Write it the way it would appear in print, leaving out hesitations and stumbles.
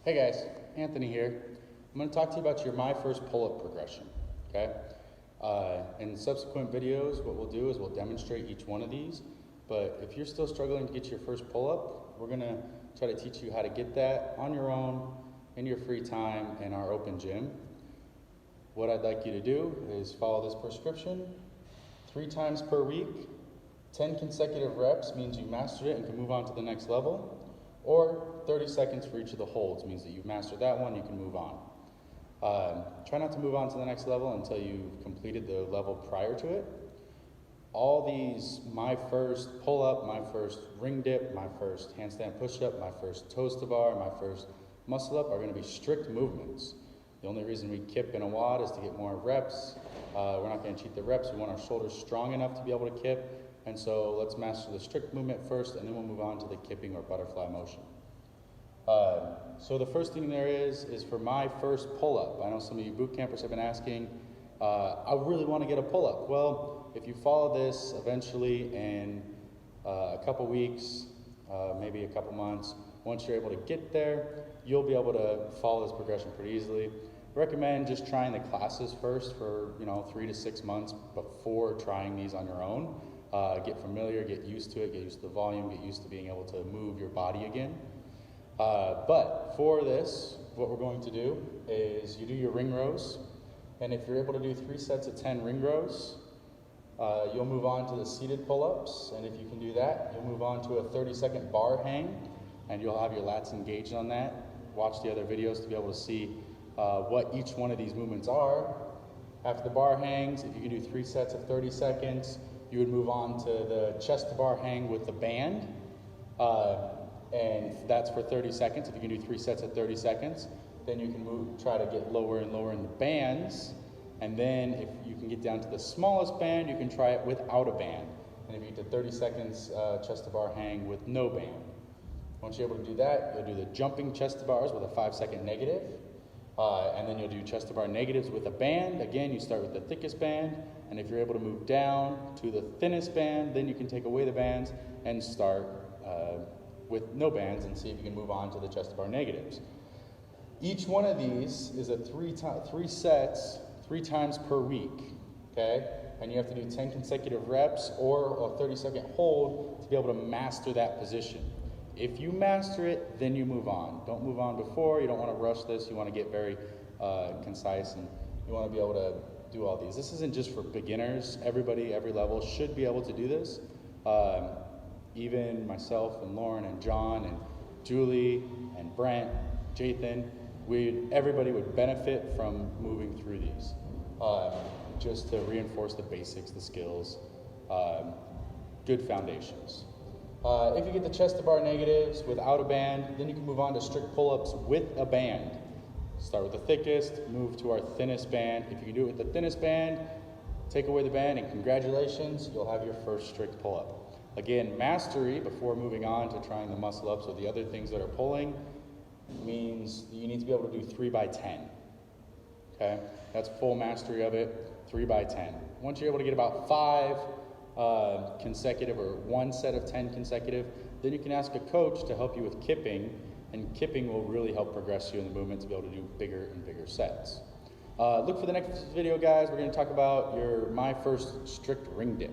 Hey guys, Anthony here. I'm going to talk to you about your My First Pull-Up progression, okay? In subsequent videos, what we'll do is we'll demonstrate each one of these, but if you're still struggling to get your first pull-up, we're going to try to teach you how to get that on your own, in your free time, in our open gym. What I'd like you to do is follow this prescription 3 times per week. 10 consecutive reps means you mastered it and can move on to the next level. Or 30 seconds for each of the holds means that you've mastered that one, you can move on. Try not to move on to the next level until you've completed the level prior to it. All these, my first pull-up, my first ring dip, my first handstand push-up, my first toes to bar, my first muscle-up are going to be strict movements. The only reason we kip in a WOD is to get more reps. We're not going to cheat the reps. We want our shoulders strong enough to be able to kip. And so let's master the strict movement first, and then we'll move on to the kipping or butterfly motion. So the first thing there is for my first pull-up. I know some of you boot campers have been asking, I really want to get a pull-up. Well, if you follow this eventually in a couple weeks, maybe a couple months, once you're able to get there, you'll be able to follow this progression pretty easily. I recommend just trying the classes first for 3 to 6 months before trying these on your own. Get familiar, get used to it, get used to the volume, get used to being able to move your body again. But for this, what we're going to do is you do your ring rows, and if you're able to do 3 sets of 10 ring rows, you'll move on to the seated pull-ups, and if you can do that, you'll move on to a 30-second bar hang, and you'll have your lats engaged on that. Watch the other videos to be able to see what each one of these movements are. After the bar hangs, if you can do 3 sets of 30 seconds, you would move on to the chest to bar hang with the band, and that's for 30 seconds. If you can do 3 sets of 30 seconds, then you can try to get lower and lower in the bands, and then if you can get down to the smallest band, you can try it without a band. And if you get to 30 seconds chest to bar hang with no band. Once you're able to do that, you'll do the jumping chest to bars with a 5-second negative, and then you'll do chest to bar negatives with a band. Again, you start with the thickest band, and if you're able to move down to the thinnest band, then you can take away the bands and start with no bands and see if you can move on to the chest to bar negatives. Each one of these is a 3 sets, 3 times per week, okay? And you have to do 10 consecutive reps or a 30-second hold to be able to master that position. If you master it, then you move on. Don't move on before. You don't want to rush this. You want to get very concise, and you want to be able to do all these. This isn't just for beginners. Everybody, every level should be able to do this. Even myself and Lauren and John and Julie and Brent, Jathan, everybody would benefit from moving through these, just to reinforce the basics, the skills, good foundations. If you get the chest to bar negatives without a band, then you can move on to strict pull-ups with a band. Start with the thickest, move to our thinnest band. If you can do it with the thinnest band, take away the band, and congratulations, you'll have your first strict pull-up. Again, mastery before moving on to trying the muscle-ups or the other things that are pulling means you need to be able to do 3 by 10. Okay? That's full mastery of it, 3 by 10. Once you're able to get about 5 consecutive or 1 set of 10 consecutive, then you can ask a coach to help you with kipping, and kipping will really help progress you in the movement to be able to do bigger and bigger sets. Look for the next video, guys. We're going to talk about my first strict ring dip.